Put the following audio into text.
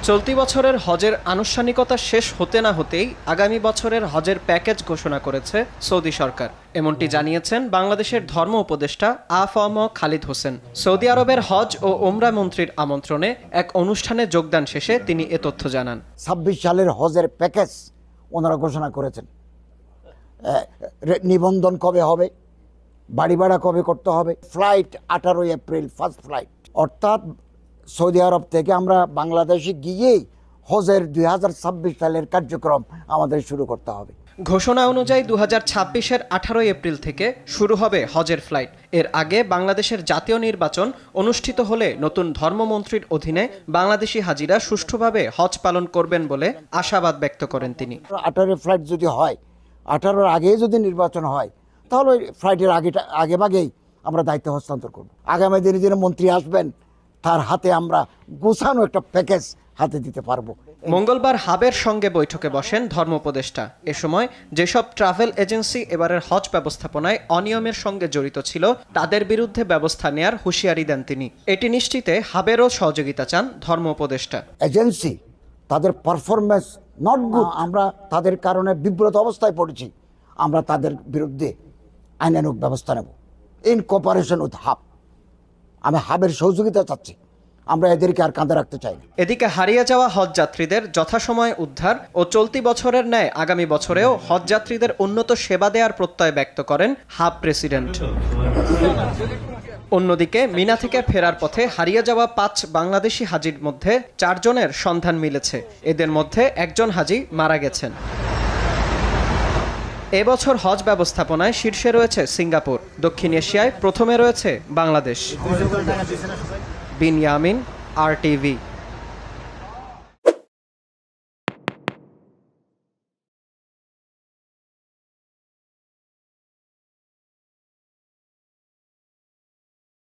চলতি বছরের হজের আনুষ্ঠানিকতা শেষ হতে না হতেই আগামী বছরের হজের প্যাকেজ ঘোষণা করেছে সৌদি সরকার। এমনটি জানিয়েছেন বাংলাদেশের ধর্ম উপদেষ্টা আ.ফ.ম. খালিদ হোসেন। সৌদি আরবের হজ ও ওমরা মন্ত্রীর আমন্ত্রণে এক অনুষ্ঠানে যোগদান শেষে তিনি এ তথ্য জানান। ২৬ সালের হজের প্যাকেজ ওনারা ঘোষণা করেছেন। নিবন্ধন কবে হবে, বাড়ি ভাড়া কবে করতে হবে, ফ্লাইট 18 এপ্রিল ফার্স্ট ফ্লাইট, অর্থাৎ সৌদি আরব থেকে আমরা বাংলাদেশে গিয়েই হজের 2026 সালের কার্যক্রম আমাদের শুরু করতে হবে। ঘোষণা অনুযায়ী 2026-এর 18 এপ্রিল থেকে শুরু হবে হজের ফ্লাইট। এর আগে বাংলাদেশের জাতীয় নির্বাচন অনুষ্ঠিত হলে নতুন ধর্মমন্ত্রীর অধীনে বাংলাদেশি হাজিরা সুষ্ঠুভাবে হজ পালন করবেন বলে আশাবাদ ব্যক্ত করেন তিনি। 18 ফ্লাইট যদি হয়, 18-র আগে যদি নির্বাচন হয়, তাহলে ফ্লাইটের আগেভাগেই আমরা দায়িত্ব হস্তান্তর করব। আগামী দিনে যিনি মন্ত্রী আসবেন তার হাতে আমরা গোছানো একটা প্যাকেজ হাতে দিতে পারবো। মঙ্গলবার হাবের সঙ্গে বৈঠকে বসেন ধর্ম উপদেষ্টা। এ সময় যেসব ট্রাভেল এজেন্সি এবারের হজ ব্যবস্থাপনায় অনিয়মের সঙ্গে জড়িত ছিল তাদের বিরুদ্ধে ব্যবস্থা নেয়ার হুঁশিয়ারি দেন তিনি। এটি নিশ্চিতে হাবেরও সহযোগিতা চান ধর্ম উপদেষ্টা। এজেন্সি তাদের পারফরমেন্স নট গুড, আমরা তাদের কারণে বিব্রত অবস্থায় পড়েছি, আমরা তাদের বিরুদ্ধে আইনানুগ ব্যবস্থা নেব ইন কোঅপারেশন উইথ হাব। আমি হাবের সহযোগিতা চাচ্ছি, আমরা এদেরকে আর কাঁধে রাখতে চাই না। এদিকে হারিয়ে যাওয়া হজ যাত্রীদের যথাসময়ে উদ্ধার ও চলতি বছরের ন্যায় আগামী বছরেও হজ যাত্রীদের উন্নত সেবা দেওয়ার প্রত্যয় ব্যক্ত করেন হাব প্রেসিডেন্ট। অন্যদিকে মিনা থেকে ফেরার পথে হারিয়ে যাওয়া 5 বাংলাদেশি হাজির মধ্যে 4 জনের সন্ধান মিলেছে। এদের মধ্যে একজন হাজি মারা গেছেন। এবছর হজ ব্যবস্থাপনায় শীর্ষে রয়েছে সিঙ্গাপুর। দক্ষিণ এশিয়ায় প্রথমে রয়েছে বাংলাদেশ। বিন ইয়ামিন, RTV।